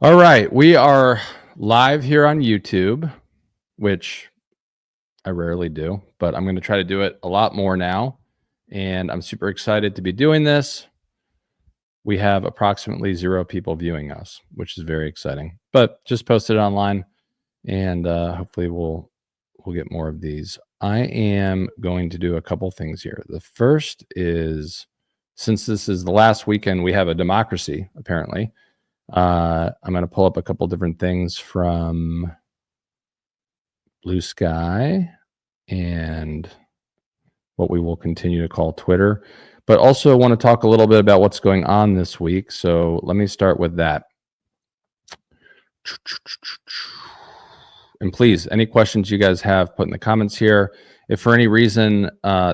All right, we are live here on YouTube, which I rarely do, but I'm going to try to do it a lot more now. And I'm super excited to be doing this. We have approximately 0 people viewing us, which is very exciting. But just posted it online, and hopefully we'll get more of these. I am going to do a couple things here. The first is, since this is the last weekend we have a democracy, apparently. I'm going to pull up a couple different things from Blue Sky and what we will continue to call Twitter, but also want to talk a little bit about what's going on this week. So let me start with that. And please, any questions you guys have, put in the comments here. If for any reason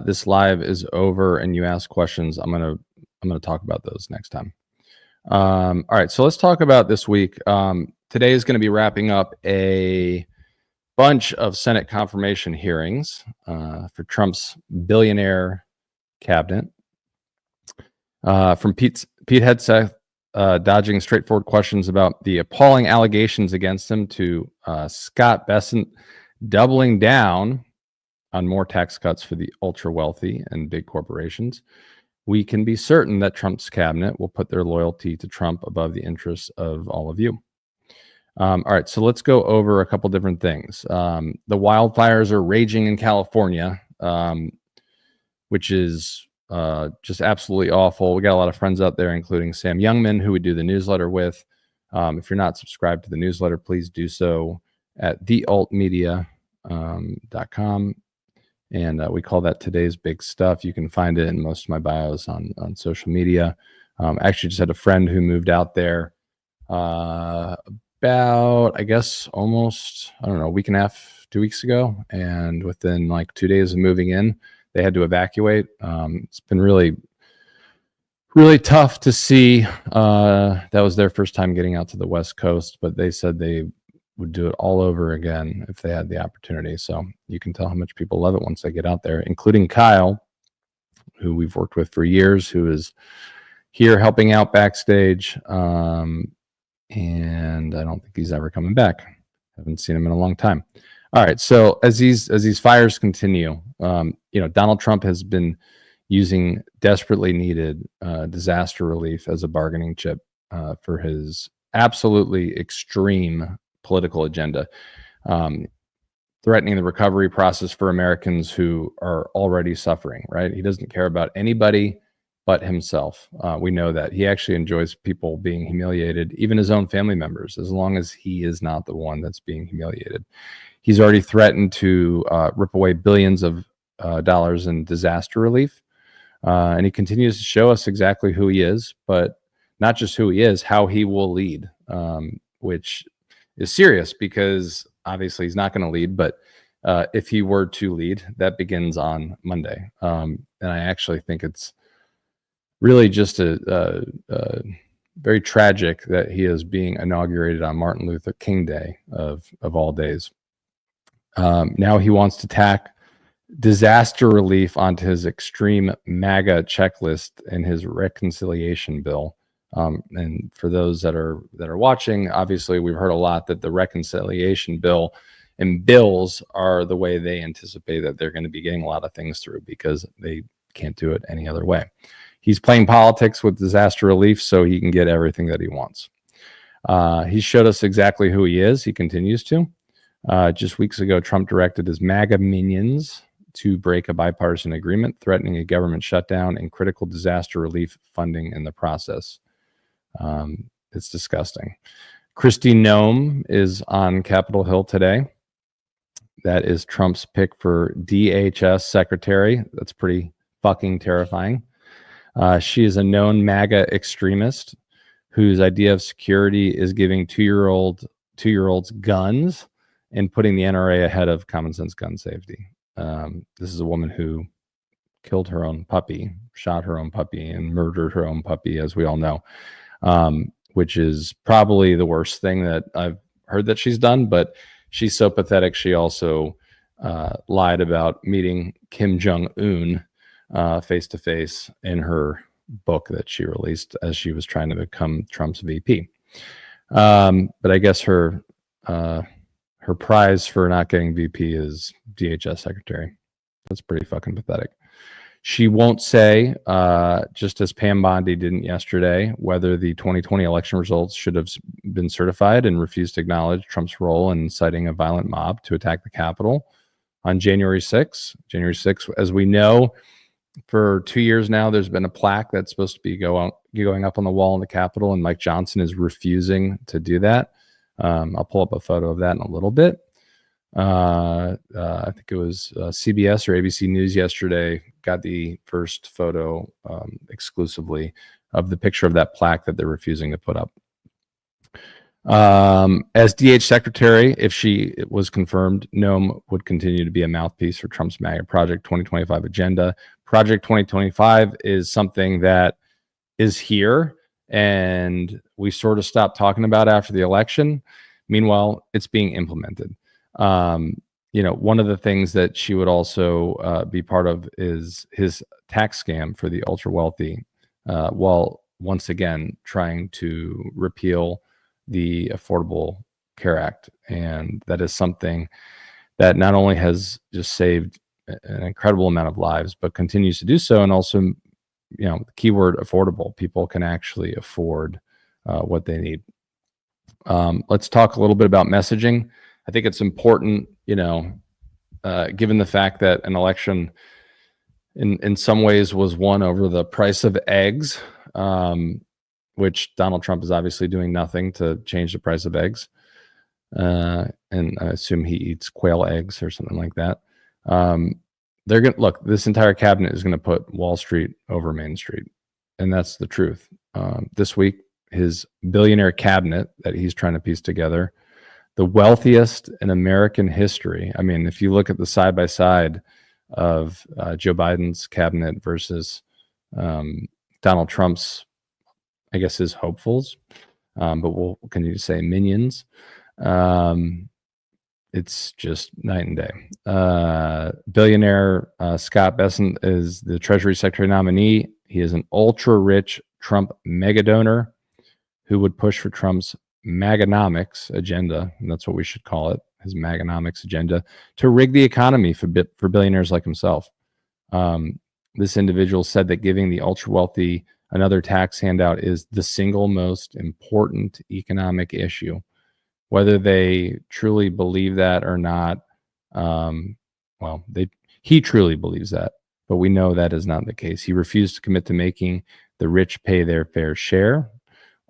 this live is over and you ask questions, I'm gonna talk about those next time. All right, so let's talk about this week. Today is going to be wrapping up a bunch of Senate confirmation hearings for Trump's billionaire cabinet. From Pete Hegseth, dodging straightforward questions about the appalling allegations against him, to Scott Bessent doubling down on more tax cuts for the ultra wealthy and big corporations. We can be certain that Trump's cabinet will put their loyalty to Trump above the interests of all of you. All right, so let's go over a couple different things. The wildfires are raging in California, which is just absolutely awful. We got a lot of friends out there, including Sam Youngman, who we do the newsletter with. If you're not subscribed to the newsletter, please do so at thealtmedia.com. And we call that Today's Big Stuff. You can find it in most of my bios on social media. I actually just had a friend who moved out there about, I guess, almost, I don't know, a week and a half, 2 weeks ago. And within like 2 days of moving in, they had to evacuate. It's been really, really tough to see. That was their first time getting out to the West Coast, but they said they would do it all over again if they had the opportunity. So you can tell how much people love it once they get out there, including Kyle, who we've worked with for years, who is here helping out backstage. And I don't think he's ever coming back. Haven't seen him in a long time. All right. So as these fires continue, Donald Trump has been using desperately needed disaster relief as a bargaining chip for his absolutely extreme political agenda, threatening the recovery process for Americans who are already suffering, right? He doesn't care about anybody but himself. We know that. He actually enjoys people being humiliated, even his own family members, as long as he is not the one that's being humiliated. He's already threatened to rip away billions of dollars in disaster relief. And he continues to show us exactly who he is, but not just who he is, how he will lead, which is serious because obviously he's not going to lead, but if he were to lead, that begins on Monday. And I actually think it's really just a very tragic that he is being inaugurated on Martin Luther King Day of all days. Now he wants to tack disaster relief onto his extreme MAGA checklist in his reconciliation bill. And for those that are watching, obviously we've heard a lot that the reconciliation bill and bills are the way they anticipate that they're going to be getting a lot of things through, because they can't do it any other way. He's playing politics with disaster relief so he can get everything that he wants. He showed us exactly who he is. He continues to. Just weeks ago, Trump directed his MAGA minions to break a bipartisan agreement threatening a government shutdown and critical disaster relief funding in the process. It's disgusting. Kristi Noem is on Capitol Hill today. That is Trump's pick for DHS secretary. That's pretty fucking terrifying. She is a known MAGA extremist whose idea of security is giving two-year-olds guns and putting the NRA ahead of common sense gun safety. This is a woman who killed her own puppy, shot her own puppy, and murdered her own puppy, as we all know, which is probably the worst thing that I've heard that she's done. But she's so pathetic. She also lied about meeting Kim Jong-un face to face in her book that she released as she was trying to become Trump's VP. But I guess her prize for not getting VP is DHS secretary. That's pretty fucking pathetic. She won't say, just as Pam Bondi didn't yesterday, whether the 2020 election results should have been certified, and refused to acknowledge Trump's role in inciting a violent mob to attack the Capitol on January 6th. January 6th, as we know, for 2 years now, there's been a plaque that's supposed to be going up on the wall in the Capitol, and Mike Johnson is refusing to do that. I'll pull up a photo of that in a little bit. I think it was CBS or ABC News yesterday got the first photo exclusively of the picture of that plaque that they're refusing to put up. As DH secretary, if she was confirmed, Noem would continue to be a mouthpiece for Trump's MAGA Project 2025 agenda. Project 2025 is something that is here, and we sort of stopped talking about after the election. Meanwhile, it's being implemented. One of the things that she would also be part of is his tax scam for the ultra wealthy, while once again trying to repeal the Affordable Care Act. And that is something that not only has just saved an incredible amount of lives, but continues to do so. And also, the keyword affordable, people can actually afford what they need. Let's talk a little bit about messaging. I think it's important, given the fact that an election in some ways was won over the price of eggs, which Donald Trump is obviously doing nothing to change the price of eggs. And I assume he eats quail eggs or something like that. They're going to look, this entire cabinet is going to put Wall Street over Main Street. And that's the truth. This week, his billionaire cabinet that he's trying to piece together, the wealthiest in American history. I mean, if you look at the side by side of Joe Biden's cabinet versus Donald Trump's, I guess his hopefuls, but we'll continue to say minions. It's just night and day. Billionaire Scott Bessent is the Treasury Secretary nominee. He is an ultra rich Trump mega donor who would push for Trump's Maganomics agenda, and that's what we should call it, his Maganomics agenda, to rig the economy for billionaires like himself. This individual said that giving the ultra wealthy another tax handout is the single most important economic issue. Whether they truly believe that or not, he truly believes that, but we know that is not the case. He refused to commit to making the rich pay their fair share,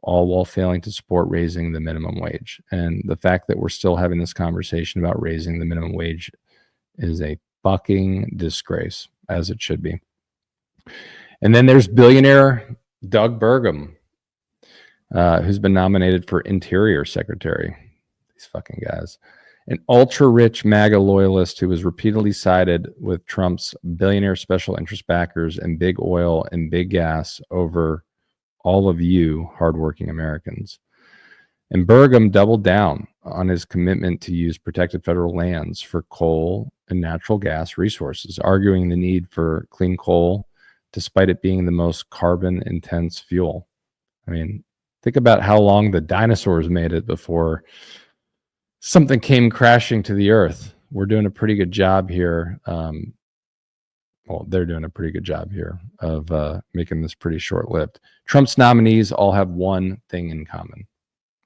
all while failing to support raising the minimum wage. And the fact that we're still having this conversation about raising the minimum wage is a fucking disgrace, as it should be. And then there's billionaire Doug Burgum, who's been nominated for Interior Secretary. These fucking guys. An ultra-rich MAGA loyalist who was repeatedly sided with Trump's billionaire special interest backers and big oil and big gas over all of you hardworking Americans. And Burgum doubled down on his commitment to use protected federal lands for coal and natural gas resources, arguing the need for clean coal despite it being the most carbon-intense fuel. I mean, think about how long the dinosaurs made it before something came crashing to the earth. We're doing a pretty good job here. They're doing a pretty good job here of making this pretty short-lived. Trump's nominees all have one thing in common.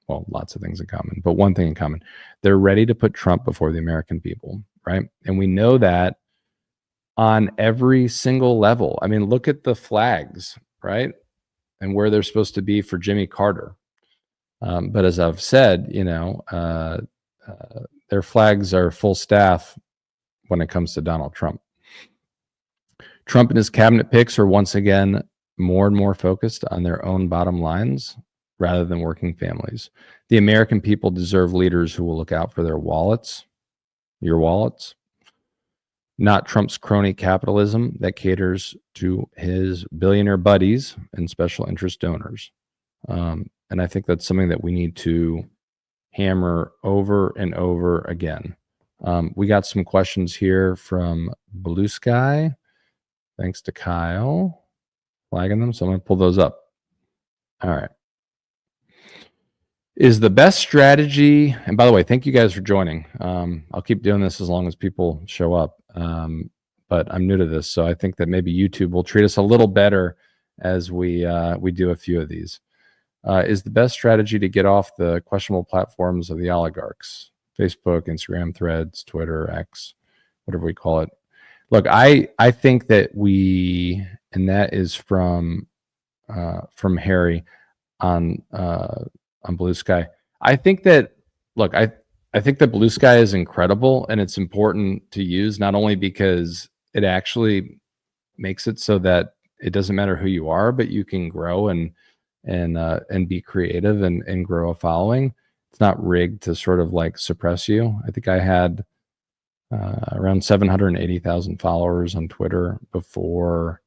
Well, lots of things in common, but one thing in common. They're ready to put Trump before the American people, right? And we know that on every single level. I mean, look at the flags, right? And where they're supposed to be for Jimmy Carter. But as I've said, their flags are full staff when it comes to Donald Trump. Trump and his cabinet picks are once again more and more focused on their own bottom lines rather than working families. The American people deserve leaders who will look out for their wallets, your wallets, not Trump's crony capitalism that caters to his billionaire buddies and special interest donors. And I think that's something that we need to hammer over and over again. We got some questions here from Blue Sky. Thanks to Kyle flagging them. So I'm going to pull those up. All right. Is the best strategy, and by the way, thank you guys for joining. I'll keep doing this as long as people show up. But I'm new to this, so I think that maybe YouTube will treat us a little better as we do a few of these. Is the best strategy to get off the questionable platforms of the oligarchs? Facebook, Instagram, Threads, Twitter, X, whatever we call it. Look, I think that and that is from Harry on Blue Sky. I think that, look, I think that Blue Sky is incredible, and it's important to use, not only because it actually makes it so that it doesn't matter who you are, but you can grow and be creative and grow a following. It's not rigged to sort of like suppress you. I think I had around 780,000 followers on Twitter before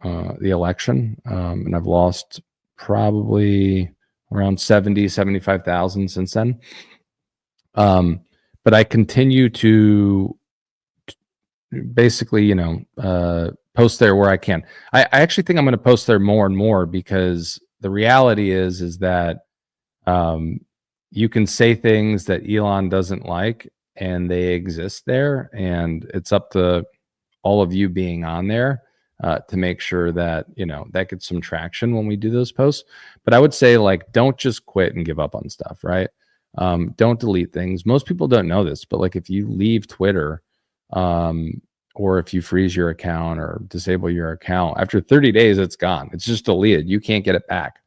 the election, and I've lost probably around 75,000 since then. But I continue to basically, post there where I can. I actually think I'm going to post there more and more, because the reality is that you can say things that Elon doesn't like, and they exist there, and it's up to all of you being on there to make sure that that gets some traction when we do those posts. But I would say, like, don't just quit and give up on stuff, right? Don't delete things. Most people don't know this, but like if you leave Twitter, or if you freeze your account or disable your account, after 30 days, it's gone. It's just deleted. You can't get it back.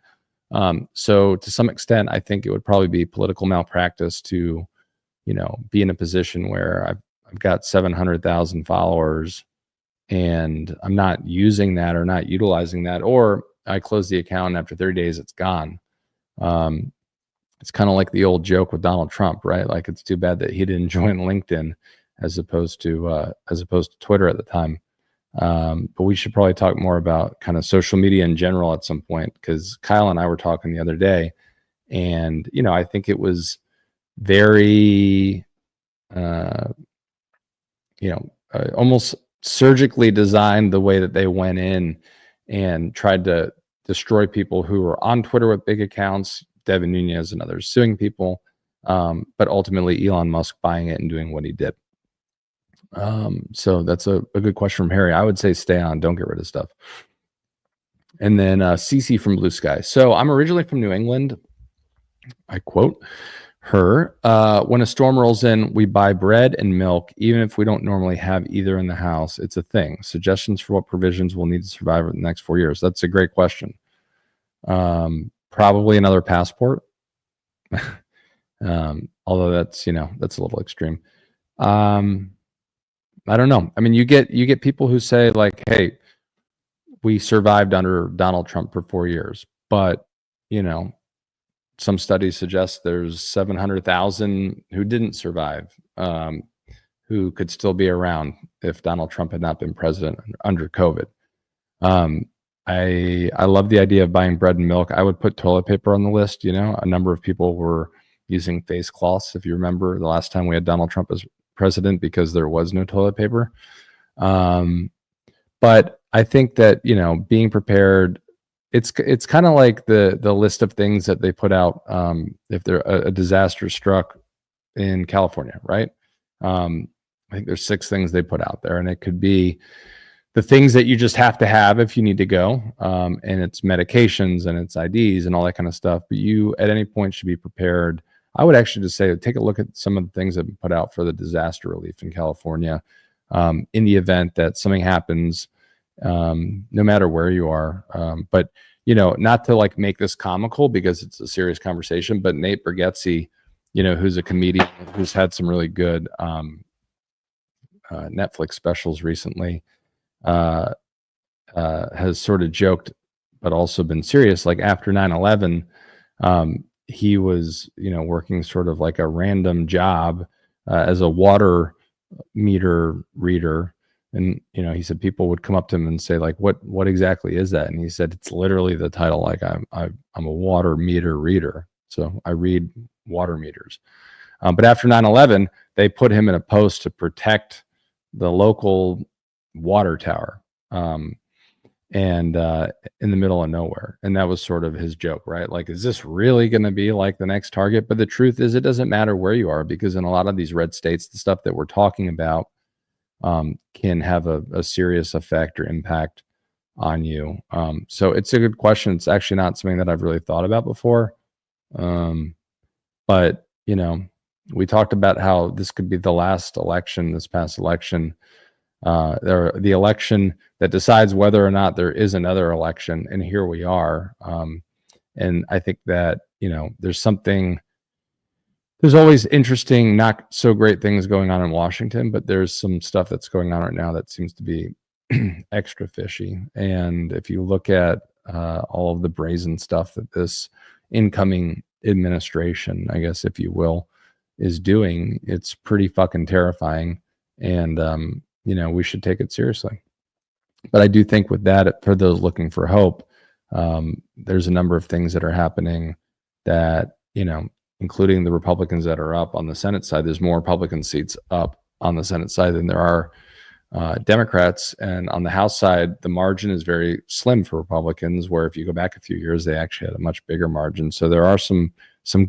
So to some extent, I think it would probably be political malpractice to, be in a position where I've got 700,000 followers and I'm not using that or not utilizing that, or I close the account and after 30 days, it's gone. It's kind of like the old joke with Donald Trump, right? Like, it's too bad that he didn't join LinkedIn as opposed to Twitter at the time. But we should probably talk more about kind of social media in general at some point, because Kyle and I were talking the other day, and I think it was very almost surgically designed, the way that they went in and tried to destroy people who were on Twitter with big accounts, Devin Nunes and others suing people, but ultimately Elon Musk buying it and doing what he did. So that's a good question from Harry. I would say stay on, don't get rid of stuff. And then CC from Blue Sky. So I'm originally from New England. I quote her, when a storm rolls in, we buy bread and milk, even if we don't normally have either in the house. It's a thing. Suggestions for what provisions we'll need to survive in the next 4 years. That's a great question. Probably another passport. Although that's a little extreme. I don't know. I mean, you get people who say, like, hey, we survived under Donald Trump for 4 years, but some studies suggest there's 700,000 who didn't survive, who could still be around if Donald Trump had not been president under COVID. I love the idea of buying bread and milk. I would put toilet paper on the list. A number of people were using face cloths, if you remember the last time we had Donald Trump as president, because there was no toilet paper. But I think that being prepared, it's kind of like the list of things that they put out if there a disaster struck in California, right? I think there's 6 things they put out there, and it could be the things that you just have to have if you need to go, and it's medications and it's IDs and all that kind of stuff. But you at any point should be prepared. I would actually just say, take a look at some of the things that have been put out for the disaster relief in California, in the event that something happens, no matter where you are. But not to like make this comical, because it's a serious conversation, but Nate Bargatze, who's a comedian who's had some really good Netflix specials recently, has sort of joked, but also been serious. Like, after 9/11, he was, working sort of like a random job as a water meter reader. And, he said people would come up to him and say, like, what exactly is that? And he said, it's literally the title. Like, I'm a water meter reader. So I read water meters. But after 9/11, they put him in a post to protect the local water tower. and in the middle of nowhere. And that was sort of his joke, right? Like, is this really going to be like the next Target? But the truth is, it doesn't matter where you are, because in a lot of these red states, the stuff that we're talking about can have a serious effect or impact on you. So it's a good question. It's actually not something that I've really thought about before. But, you know, we talked about how this could be the last election, this past election, the election that decides whether or not there is another election. And here we are. And I think that, you know, there's always interesting, not so great things going on in Washington, but there's some stuff that's going on right now that seems to be extra fishy. And if you look at all of the brazen stuff that this incoming administration, I guess, if you will, is doing, it's pretty fucking terrifying. And, you know, we should take it seriously. But I do think with that, for those looking for hope, there's a number of things that are happening that, you know, including the Republicans that are up on the Senate side. There's more Republican seats up on the Senate side than there are Democrats. And on the House side, the margin is very slim for Republicans, where if you go back a few years, they actually had a much bigger margin. So there are some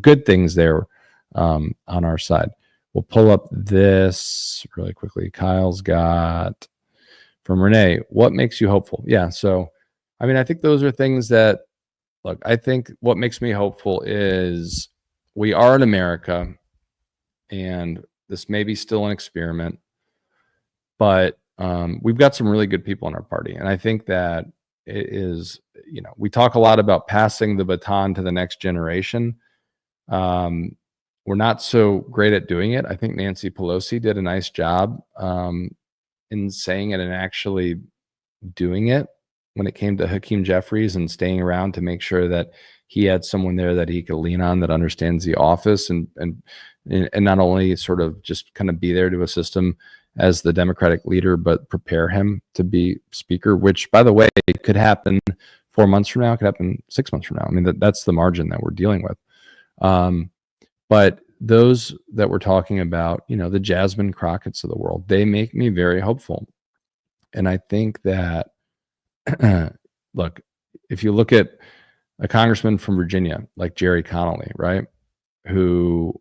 good things there on our side. We'll pull up this really quickly. Kyle's got from Renee, what makes you hopeful? Yeah. So, I mean, I think those are things that, look, I think what makes me hopeful is we are in America, and this may be still an experiment, but we've got some really good people in our party. And I think that it is, you know, we talk a lot about passing the baton to the next generation. We're not so great at doing it. I think Nancy Pelosi did a nice job in saying it and actually doing it when it came to Hakeem Jeffries, and staying around to make sure that he had someone there that he could lean on, that understands the office, and not only sort of just kind of be there to assist him as the Democratic leader, but prepare him to be speaker, which, by the way, could happen 4 months from now, could happen 6 months from now. I mean, that's the margin that we're dealing with. But those that we're talking about, you know, the Jasmine Crockett's of the world, they make me very hopeful. And I think that, look, if you look at a congressman from Virginia, like Jerry Connolly, right, who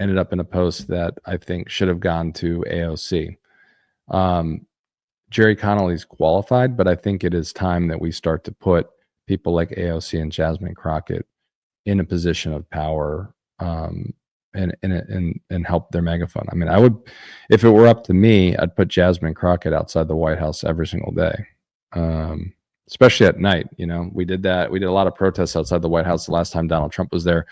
ended up in a post that I think should have gone to AOC. Jerry Connolly's qualified, but I think it is time that we start to put people like AOC and Jasmine Crockett in a position of power, and help their megaphone. I mean, I would, if it were up to me, I'd put Jasmine Crockett outside the White House every single day, especially at night. You know, we did that. We did a lot of protests outside the White House the last time Donald Trump was there.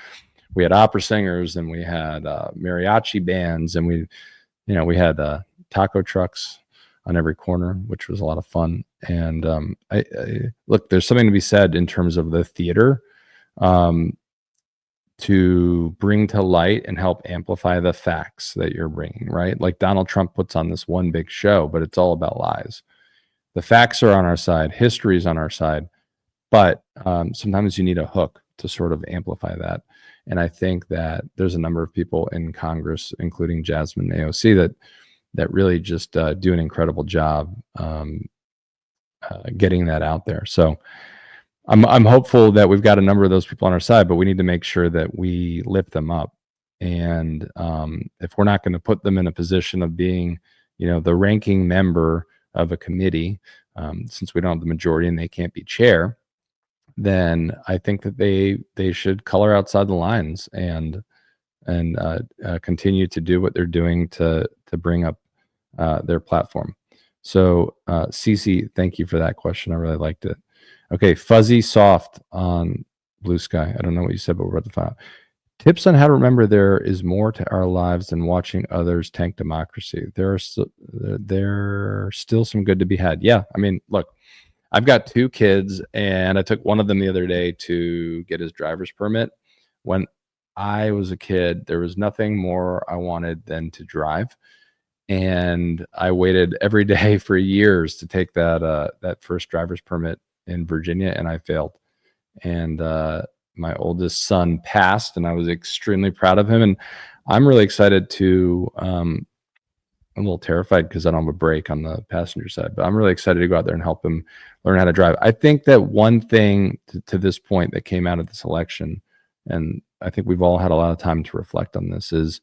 We had opera singers, and we had mariachi bands, and we had taco trucks on every corner, which was a lot of fun. And I look, there's something to be said in terms of the theater, to bring to light and help amplify the facts that you're bringing, right? Like Donald Trump puts on this one big show, but it's all about lies. The facts are on our side, history is on our side, but sometimes you need a hook to sort of amplify that. And I think that there's a number of people in Congress, including Jasmine and AOC, that really just do an incredible job getting that out there. So I'm hopeful that we've got a number of those people on our side, but we need to make sure that we lift them up. And if we're not going to put them in a position of being, you know, the ranking member of a committee, since we don't have the majority and they can't be chair, then I think that they should color outside the lines and continue to do what they're doing to bring up their platform. So Cece, thank you for that question. I really liked it. Okay, Fuzzy Soft on Blue Sky. I don't know what you said, but we're about to find out. Tips on how to remember there is more to our lives than watching others tank democracy. There are still some good to be had. Yeah, I mean, look, I've got 2 kids, and I took one of them the other day to get his driver's permit. When I was a kid, there was nothing more I wanted than to drive. And I waited every day for years to take that first driver's permit in Virginia, and I failed. And my oldest son passed, and I was extremely proud of him. And I'm really excited to I'm a little terrified because I don't have a brake on the passenger side, but I'm really excited to go out there and help him learn how to drive. I think that one thing to this point that came out of this election, and I think we've all had a lot of time to reflect on this, is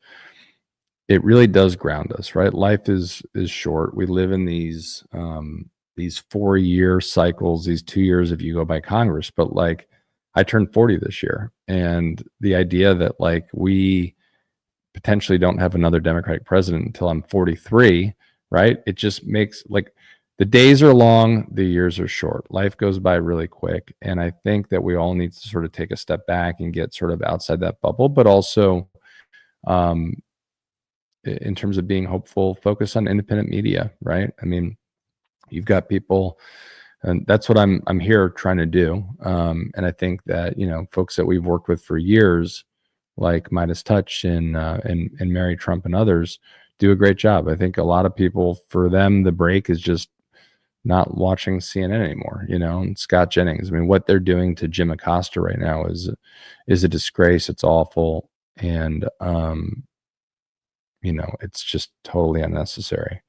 it really does ground us, right? Life is short. We live in these 4-year cycles, these 2 years if you go by Congress. But like, I turned 40 this year, and the idea that like we potentially don't have another Democratic president until I'm 43, right? It just makes like the days are long, the years are short. Life goes by really quick, and I think that we all need to sort of take a step back and get sort of outside that bubble, but also in terms of being hopeful, focus on independent media, right? I mean, you've got people, and that's what I'm here trying to do. And I think that, you know, folks that we've worked with for years, like Midas Touch and Mary Trump and others, do a great job. I think a lot of people, for them, the break is just not watching CNN anymore, you know. And Scott Jennings, I mean, what they're doing to Jim Acosta right now is a disgrace. It's awful. And, you know, it's just totally unnecessary.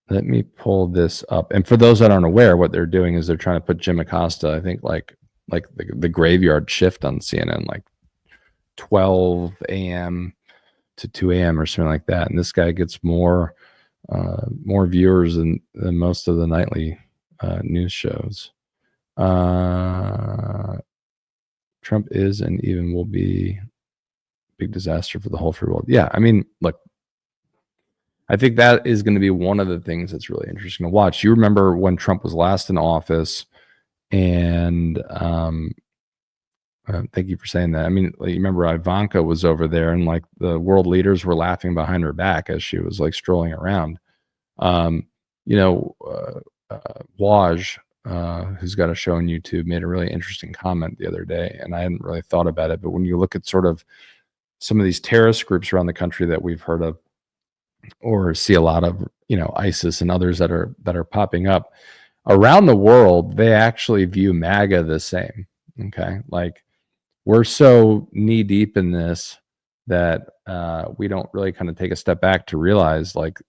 Let me pull this up. And for those that aren't aware, what they're doing is they're trying to put Jim Acosta, I think, like the graveyard shift on CNN, like 12 a.m. to 2 a.m. or something like that. And this guy gets more viewers than most of the nightly news shows. Trump is and even will be a big disaster for the whole free world. Yeah, I mean, look, I think that is going to be one of the things that's really interesting to watch. You remember when Trump was last in office, and thank you for saying that. I mean, like, you remember Ivanka was over there, and like the world leaders were laughing behind her back as she was like strolling around. You know, Waj, who's got a show on YouTube, made a really interesting comment the other day, and I hadn't really thought about it. But when you look at sort of some of these terrorist groups around the country that we've heard of, or see a lot of, you know, ISIS and others that are popping up around the world, they actually view MAGA the same. Okay, like we're so knee deep in this that we don't really kind of take a step back to realize, like,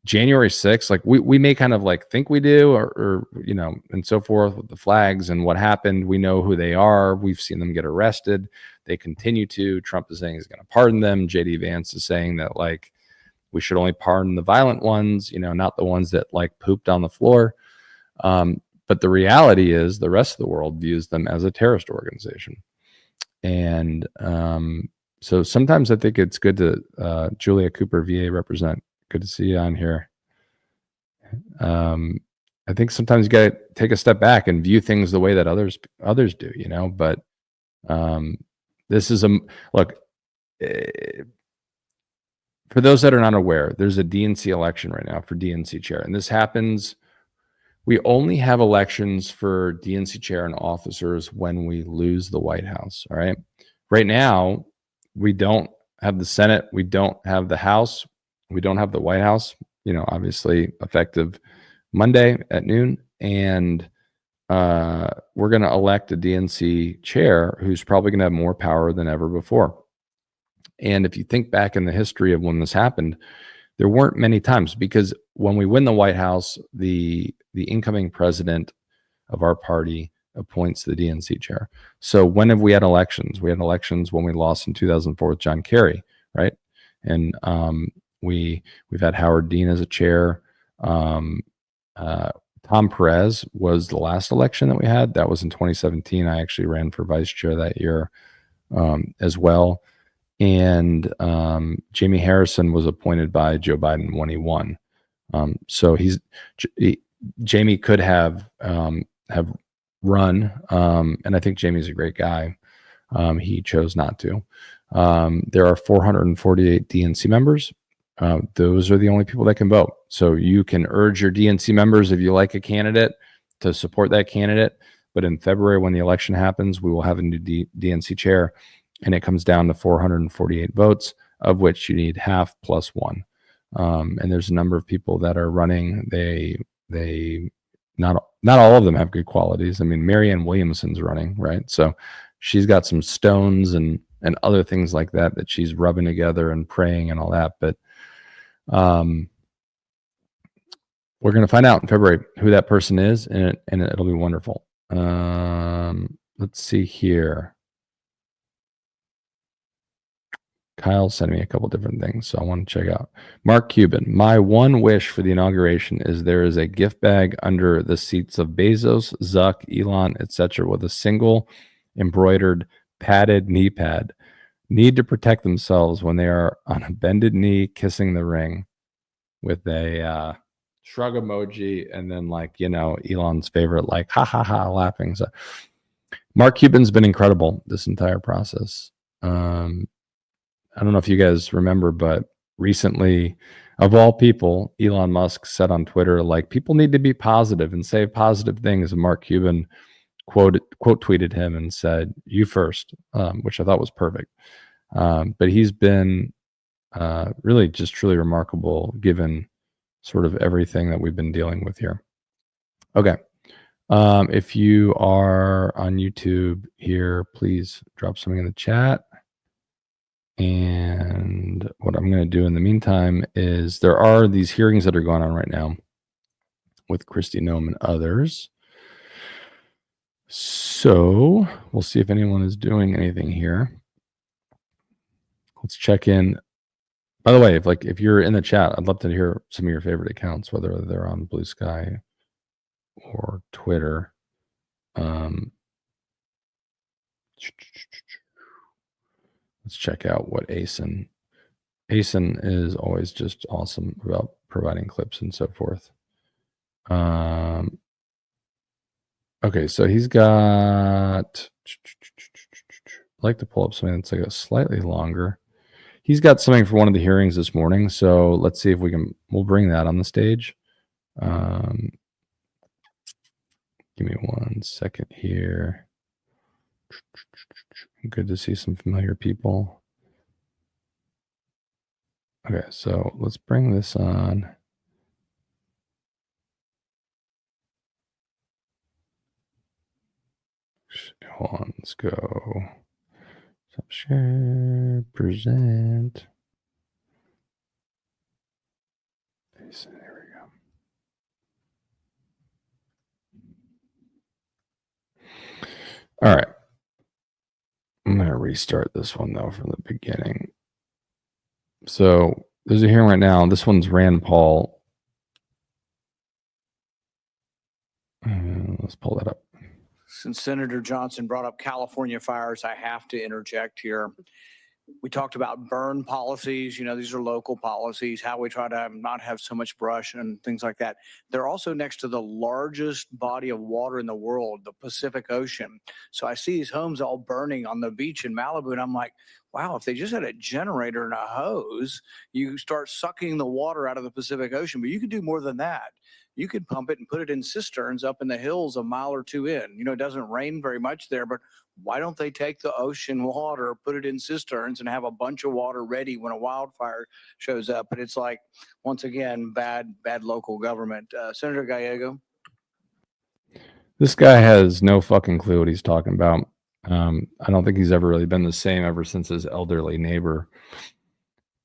January 6th, like we may kind of like think we do, or you know, and so forth with the flags and what happened. We know who they are. We've seen them get arrested. They continue to. Trump is saying he's going to pardon them. JD Vance is saying that like we should only pardon the violent ones, you know, not the ones that like pooped on the floor. But the reality is the rest of the world views them as a terrorist organization. And so sometimes I think it's good to, Julia Cooper, VA represent, good to see you on here. I think sometimes you got to take a step back and view things the way that others do, you know. But this is look, for those that are not aware, there's a DNC election right now for DNC chair, and this happens. We only have elections for DNC chair and officers when we lose the White House. All right. Right now, we don't have the Senate. We don't have the House. We don't have the White House, you know, obviously effective Monday at noon. And we're going to elect a DNC chair who's probably going to have more power than ever before. And if you think back in the history of when this happened, there weren't many times, because when we win the White House, the incoming president of our party appoints the DNC chair. So when have we had elections? We had elections when we lost in 2004 with John Kerry, right? And we've had Howard Dean as a chair. Tom Perez was the last election that we had. That was in 2017. I actually ran for vice chair that year as well. And Jamie Harrison was appointed by Joe Biden when he won. So Jamie could have run, and I think Jamie's a great guy. He chose not to. There are 448 DNC members. Those are the only people that can vote. So you can urge your DNC members, if you like a candidate, to support that candidate. But in February, when the election happens, we will have a new DNC chair, and it comes down to 448 votes, of which you need half plus one. And there's a number of people that are running. They not all of them have good qualities. I mean, Marianne Williamson's running, right? So she's got some stones and other things like that she's rubbing together and praying and all that. But We're going to find out in February who that person is, and it'll be wonderful. Let's see here. Kyle sent me a couple different things, so I want to check out. Mark Cuban, my one wish for the inauguration is there is a gift bag under the seats of Bezos, Zuck, Elon, etc., with a single embroidered padded knee pad. Need to protect themselves when they are on a bended knee kissing the ring, with a shrug emoji, and then, like, you know, Elon's favorite, like, ha ha ha, laughing. So Mark Cuban's been incredible this entire process. I don't know if you guys remember, but recently, of all people, Elon Musk said on Twitter, like, people need to be positive and say positive things. And Mark Cuban quote tweeted him and said, "You first," which I thought was perfect. But he's been really just truly remarkable given sort of everything that we've been dealing with here. Okay. If you are on YouTube here, please drop something in the chat. And what I'm going to do in the meantime is there are these hearings that are going on right now with Kristi Noem and others. So we'll see if anyone is doing anything here. Let's check in. By the way, if you're in the chat, I'd love to hear some of your favorite accounts, whether they're on Blue Sky or Twitter. Let's check out what ASIN is always just awesome about providing clips and so forth. Okay, so he's got, I'd like to pull up something that's like a slightly longer. He's got something for one of the hearings this morning, so let's see if we'll bring that on the stage. Give me 1 second here. Good to see some familiar people. Okay, so let's bring this on. Hold on, let's go. Stop share, present. There we go. All right. I'm going to restart this one, though, from the beginning. So there's a hearing right now. This one's Rand Paul. Let's pull that up. Since Senator Johnson brought up California fires, I have to interject here. We talked about burn policies. You know, these are local policies, how we try to not have so much brush and things like that. They're also next to the largest body of water in the world, the Pacific Ocean. So I see these homes all burning on the beach in Malibu, and I'm like, wow, if they just had a generator and a hose, you start sucking the water out of the Pacific Ocean. But you could do more than that. You could pump it and put it in cisterns up in the hills a mile or two in. You know, it doesn't rain very much there, but why don't they take the ocean water, put it in cisterns, and have a bunch of water ready when a wildfire shows up? But it's like, once again, bad local government. Senator Gallego? This guy has no fucking clue what he's talking about. I don't think he's ever really been the same ever since his elderly neighbor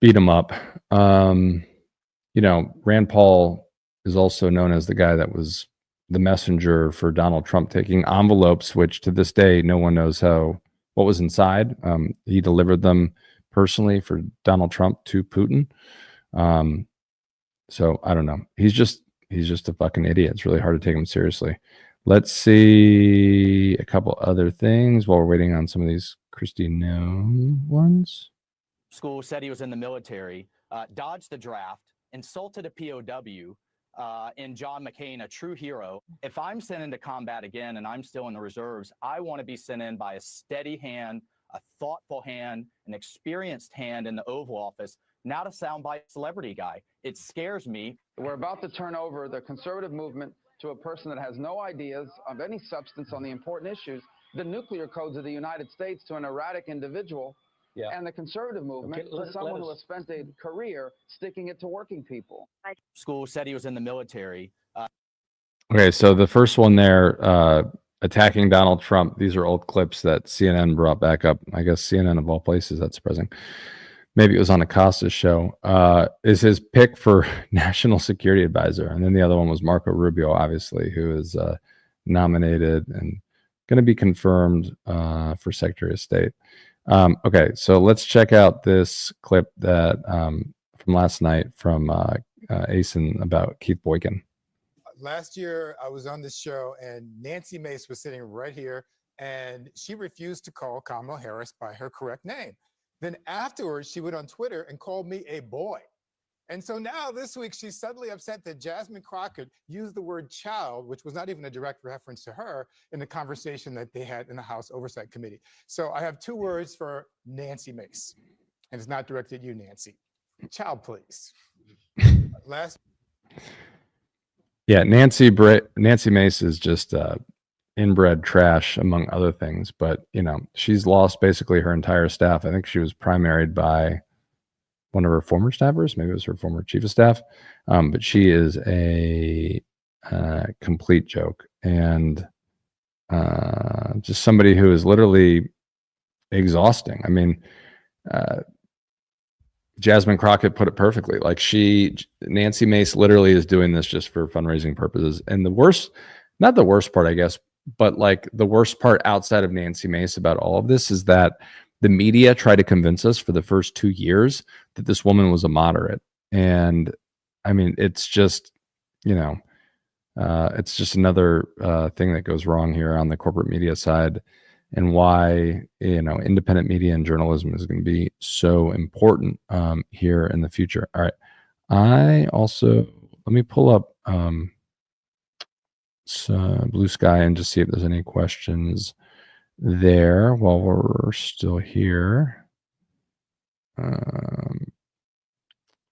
beat him up. You know, Rand Paul is also known as the guy that was the messenger for Donald Trump taking envelopes, which to this day, no one knows what was inside. He delivered them personally for Donald Trump to Putin. So I don't know. He's just a fucking idiot. It's really hard to take him seriously. Let's see a couple other things while we're waiting on some of these Kristi Noem ones. School said he was in the military, dodged the draft, insulted a POW, and John McCain, a true hero. If I'm sent into combat again and I'm still in the reserves, I want to be sent in by a steady hand, a thoughtful hand, an experienced hand in the Oval Office, not a soundbite celebrity guy. It scares me. We're about to turn over the conservative movement to a person that has no ideas of any substance on the important issues, the nuclear codes of the United States, to an erratic individual. Yeah. And the conservative movement to someone who has spent a career sticking it to working people. School said he was in the military. Okay, so the first one there, attacking Donald Trump. These are old clips that CNN brought back up. I guess CNN of all places. That's surprising. maybe it was on Acosta's show, is his pick for national security advisor. And then the other one was Marco Rubio, obviously, who is nominated and going to be confirmed for Secretary of State. Okay, so let's check out this clip that from last night from ASIN about Keith Boykin. Last year, I was on this show, and Nancy Mace was sitting right here, and she refused to call Kamala Harris by her correct name. Then afterwards, she went on Twitter and called me a boy. And so now this week, she's suddenly upset that Jasmine Crockett used the word child, which was not even a direct reference to her, in the conversation that they had in the House Oversight Committee. So I have 2 words for Nancy Mace, and it's not directed at you, Nancy. Child, please. Yeah, Nancy Mace is just inbred trash, among other things. But, you know, she's lost basically her entire staff. I think she was primaried by one of her former staffers. Maybe it was her former chief of staff. But she is a complete joke. And just somebody who is literally exhausting. I mean, Jasmine Crockett put it perfectly. Like Nancy Mace literally is doing this just for fundraising purposes. And not the worst part, I guess, but like the worst part outside of Nancy Mace about all of this is that the media tried to convince us for the first 2 years that this woman was a moderate. And I mean, it's just, you know, it's just another thing that goes wrong here on the corporate media side, and why, you know, independent media and journalism is going to be so important here in the future. All right. Let me pull up Blue Sky and just see if there's any questions there while we're still here.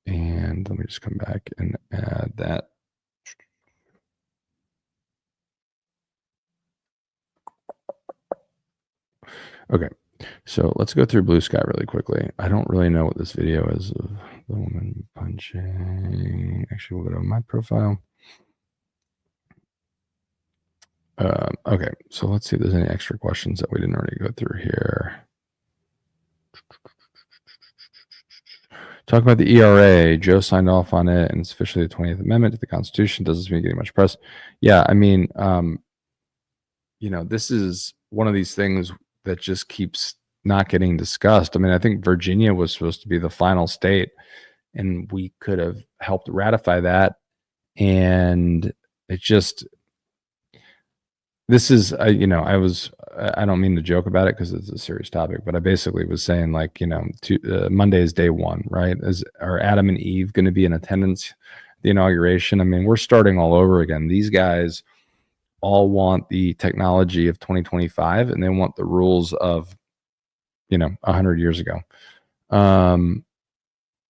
And let me just come back and add that. Okay, so let's go through Blue Sky really quickly. I don't really know what this video is of the woman punching. Actually, we'll go to my profile. Okay, so let's see if there's any extra questions that we didn't already go through here. Talk about the ERA. Joe signed off on it, and it's officially the 20th Amendment to the Constitution. Doesn't mean getting much press. Yeah, I mean, you know, this is one of these things that just keeps not getting discussed. I mean, I think Virginia was supposed to be the final state, and we could have helped ratify that. And it just, this is, you know, I don't mean to joke about it because it's a serious topic, but I basically was saying, like, you know, Monday is day one, right? Are Adam and Eve going to be in attendance at the inauguration? I mean, we're starting all over again. These guys all want the technology of 2025, and they want the rules of, you know, 100 years ago.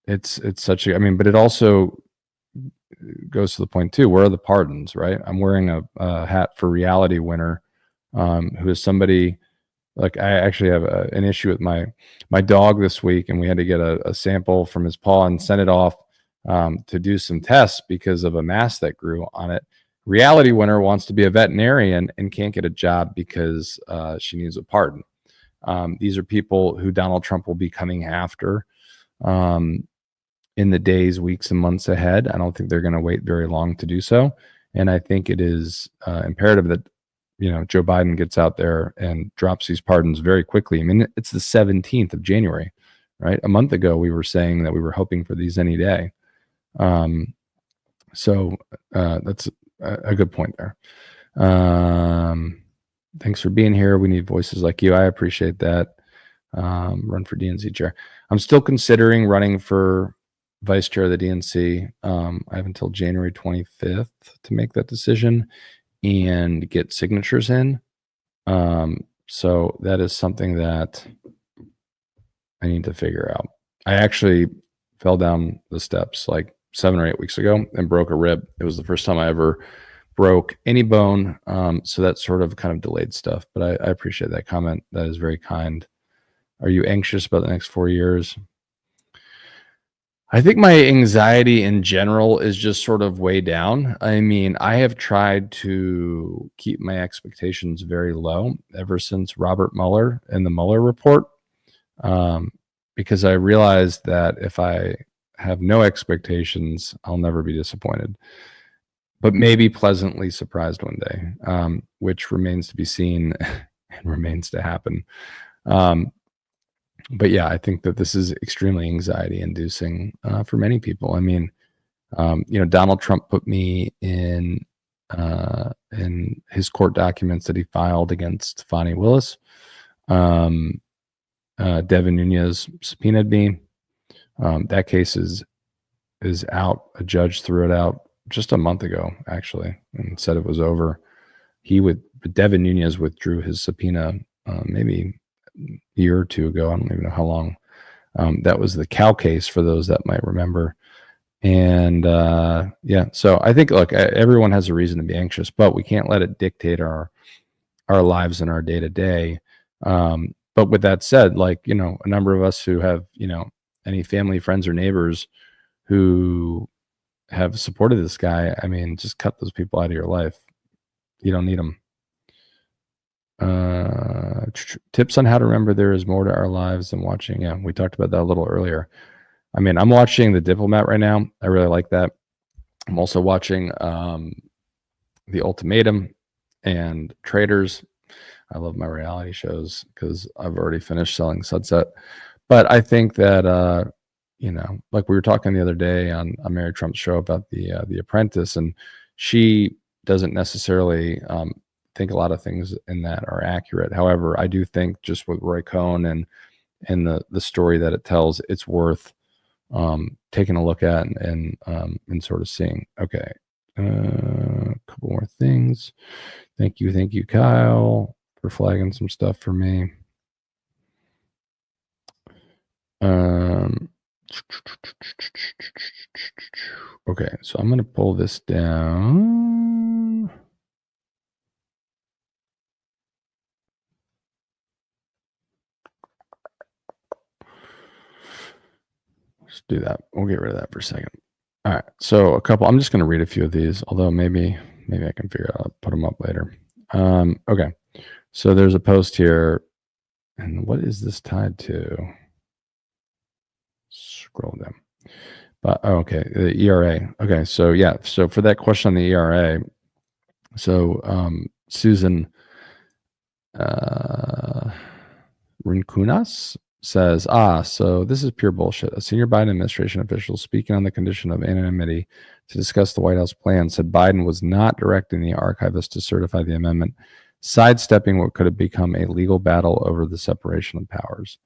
It's such a, I mean, but it also goes to the point too, where are the pardons, right? I'm wearing a hat for Reality Winner, who is somebody, like, I actually have an issue with my dog this week, and we had to get a sample from his paw and send it off to do some tests because of a mass that grew on it. Reality Winner wants to be a veterinarian and can't get a job because she needs a pardon. These are people who Donald Trump will be coming after in the days, weeks, and months ahead. I don't think they're going to wait very long to do so. And I think it is imperative that, you know, Joe Biden gets out there and drops these pardons very quickly. I mean, it's the 17th of January, right? A month ago, we were saying that we were hoping for these any day. So that's a good point there. Thanks for being here. We need voices like you. I appreciate that. Run for DNC chair. I'm still considering running for vice chair of the DNC. I have until January 25th to make that decision and get signatures in. So that is something that I need to figure out. I actually fell down the steps like 7 or 8 weeks ago and broke a rib. It was the first time I ever broke any bone. So that sort of kind of delayed stuff, but I appreciate that comment. That is very kind. Are you anxious about the next 4 years? I think my anxiety in general is just sort of way down. I mean, I have tried to keep my expectations very low ever since Robert Mueller and the Mueller report. because I realized that if I have no expectations, I'll never be disappointed, but maybe pleasantly surprised one day, which remains to be seen and remains to happen. But yeah, I think that this is extremely anxiety inducing for many people. I mean, Donald Trump put me in his court documents that he filed against Fani Willis. Devin Nunes subpoenaed me. That case is out. A judge threw it out just a month ago, actually, and said it was over. Devin Nunes withdrew his subpoena maybe a year or two ago. I don't even know how long. That was the cow case, for those that might remember. And yeah, so I think, look, everyone has a reason to be anxious, but we can't let it dictate our lives and our day to day. But with that said, like, a number of us who have, any family, friends, or neighbors who have supported this guy, I mean, just cut those people out of your life. You don't need them. Tips on how to remember there is more to our lives than watching. Yeah, we talked about that a little earlier. I mean, I'm watching The Diplomat right now. I really like that. I'm also watching The Ultimatum and Traitors. I love my reality shows because I've already finished Selling Sunset. But I think that, like we were talking the other day on Mary Trump's show about the Apprentice, and she doesn't necessarily think a lot of things in that are accurate. However, I do think just with Roy Cohn and the story that it tells, it's worth taking a look at and sort of seeing. Okay, a couple more things. Thank you, Kyle, for flagging some stuff for me. Okay, so I'm going to pull this down. Let's do that. We'll get rid of that for a second. All right, so I'm just going to read a few of these, although maybe I can figure it out. I'll put them up later. Okay, so there's a post here, and what is this tied to? Scroll down. But okay, the ERA. Okay, so yeah, so for that question on the ERA, so Susan Rinkunas says, so this is pure bullshit. A senior Biden administration official speaking on the condition of anonymity to discuss the White House plan said Biden was not directing the archivist to certify the amendment, sidestepping what could have become a legal battle over the separation of powers.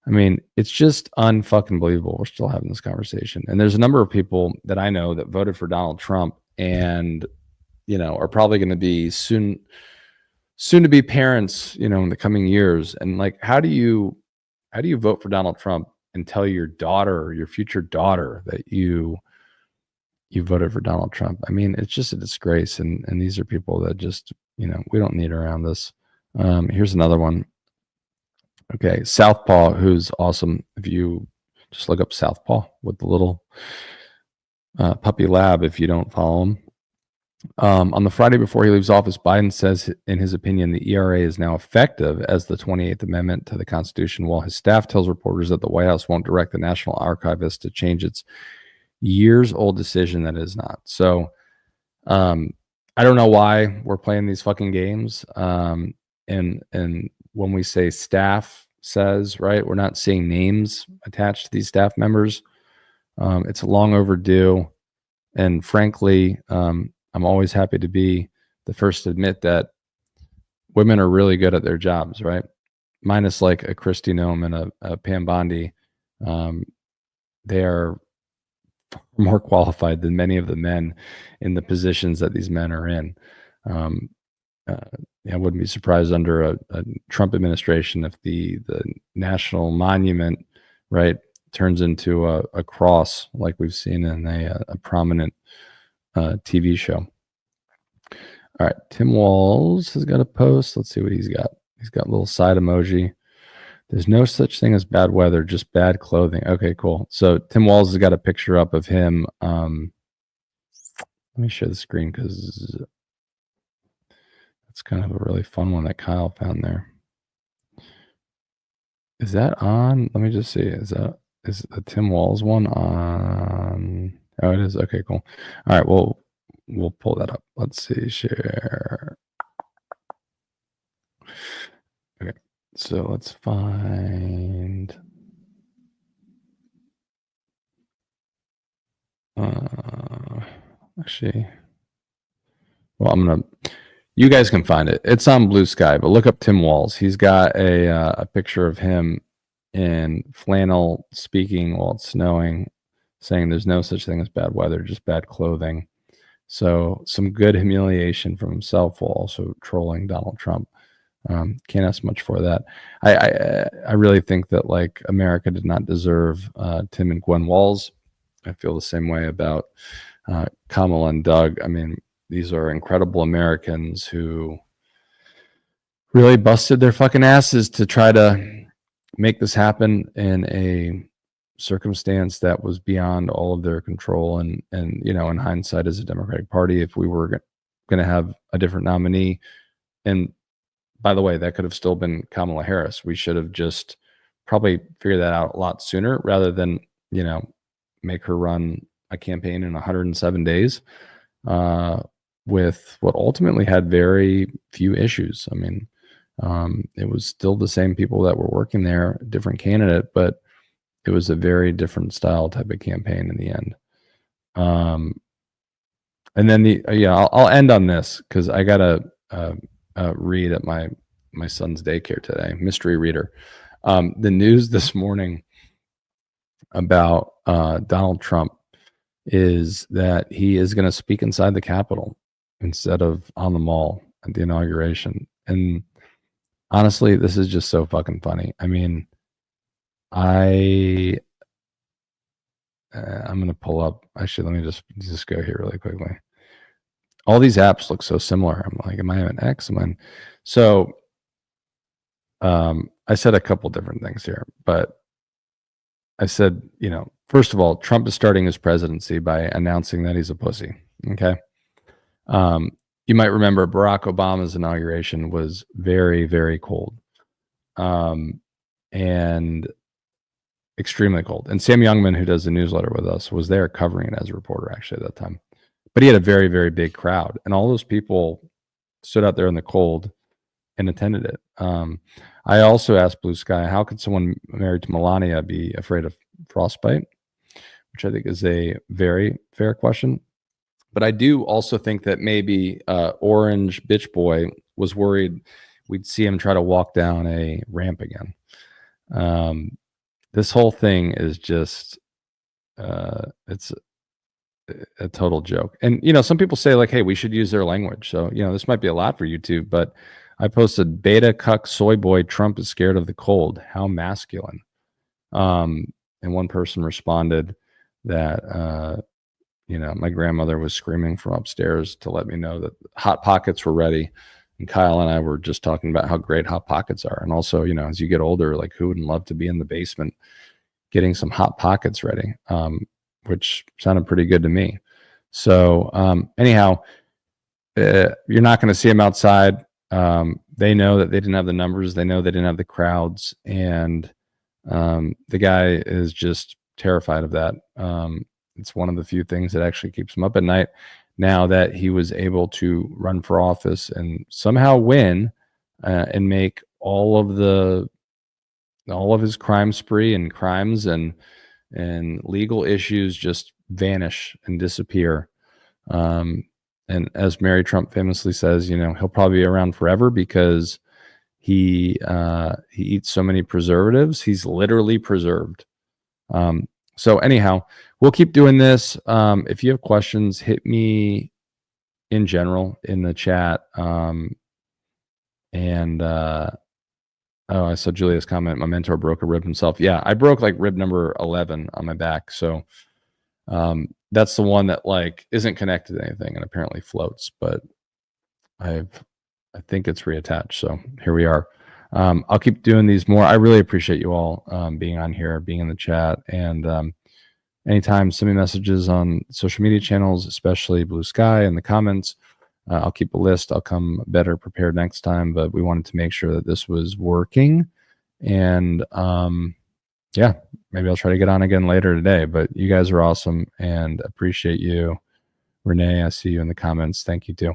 I mean, it's just unfucking believable. We're still having this conversation. And there's a number of people that I know that voted for Donald Trump and, are probably going to be soon to be parents, in the coming years. And like, how do you vote for Donald Trump and tell your daughter or your future daughter that you voted for Donald Trump? I mean, it's just a disgrace. And these are people that just, we don't need around this. Here's another one. Okay, Southpaw, who's awesome. If you just look up Southpaw with the little puppy lab, if you don't follow him. On the Friday before he leaves office, Biden says, in his opinion, the ERA is now effective as the 28th Amendment to the Constitution, while his staff tells reporters that the White House won't direct the National Archivist to change its years-old decision that it is not. So I don't know why we're playing these fucking games. And when we say staff says, right, we're not seeing names attached to these staff members. It's long overdue. And frankly, I'm always happy to be the first to admit that women are really good at their jobs, right? Minus like a Kristi Noem and a Pam Bondi. They are more qualified than many of the men in the positions that these men are in. I wouldn't be surprised under a Trump administration if the national monument, right, turns into a cross like we've seen in a prominent TV show. All right, Tim Walls has got a post. Let's see what he's got. He's got a little side emoji. There's no such thing as bad weather, just bad clothing. Okay, cool. So Tim Walls has got a picture up of him. Let me share the screen because it's kind of a really fun one that Kyle found there. Is that on? Let me just see. Is the Tim Walz one on? Oh, it is. Okay, cool. All right, we'll pull that up. Let's see. Share. Okay, so let's find. Actually, well, you guys can find it. It's on Blue Sky, but look up Tim Walz. He's got a picture of him in flannel speaking while it's snowing, saying there's no such thing as bad weather, just bad clothing. So some good humiliation from himself while also trolling Donald Trump. Can't ask much for that. I really think that like America did not deserve Tim and Gwen Walz. I feel the same way about Kamala and Doug. I mean, these are incredible Americans who really busted their fucking asses to try to make this happen in a circumstance that was beyond all of their control. And you know, in hindsight, as a Democratic Party, if we were going to have a different nominee, and by the way, that could have still been Kamala Harris. We should have just probably figured that out a lot sooner rather than, you know, make her run a campaign in 107 days with what ultimately had very few issues. I mean, it was still the same people that were working there, different candidate, but it was a very different style type of campaign in the end. And then I'll end on this because I got to read at my son's daycare today, mystery reader. The news this morning about Donald Trump is that he is going to speak inside the Capitol instead of on the mall at the inauguration. And honestly, this is just so fucking funny. I mean, I'm going to pull up. Actually, let me just go here really quickly. All these apps look so similar. I'm like, am I an X? So I said a couple different things here, but I said, you know, first of all, Trump is starting his presidency by announcing that he's a pussy. Okay. You might remember Barack Obama's inauguration was very, very cold. And extremely cold. And Sam Youngman, who does the newsletter with us, was there covering it as a reporter actually at that time. But he had a very, very big crowd. And all those people stood out there in the cold and attended it. I also asked Blue Sky, how could someone married to Melania be afraid of frostbite? Which I think is a very fair question. But I do also think that maybe Orange Bitch Boy was worried we'd see him try to walk down a ramp again. This whole thing is just, it's a total joke. And, you know, some people say like, hey, we should use their language. So, you know, this might be a lot for YouTube, but I posted beta cuck soy boy Trump is scared of the cold. How masculine. And one person responded that, you know, my grandmother was screaming from upstairs to let me know that Hot Pockets were ready. And Kyle and I were just talking about how great Hot Pockets are. And also, you know, as you get older, like who wouldn't love to be in the basement getting some Hot Pockets ready, which sounded pretty good to me. So anyhow, you're not going to see them outside. They know that they didn't have the numbers. They know they didn't have the crowds. And the guy is just terrified of that. It's one of the few things that actually keeps him up at night. Now that he was able to run for office and somehow win and make all of his crime spree and crimes and legal issues just vanish and disappear. And as Mary Trump famously says, you know, he'll probably be around forever because he eats so many preservatives. He's literally preserved. So anyhow, we'll keep doing this. If you have questions, hit me in general in the chat. I saw Julia's comment. My mentor broke a rib himself. Yeah, I broke like rib number 11 on my back. So that's the one that like isn't connected to anything and apparently floats, but I think it's reattached. So here we are. I'll keep doing these more. I really appreciate you all being on here, being in the chat, and anytime send me messages on social media channels, especially Blue Sky, in the comments. I'll keep a list. I'll come better prepared next time, but we wanted to make sure that this was working And yeah, maybe I'll try to get on again later today. But you guys are awesome and appreciate you. Renee, I see you in the comments. Thank you too.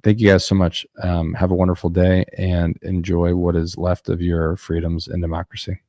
Thank you guys so much. Have a wonderful day and enjoy what is left of your freedoms and democracy.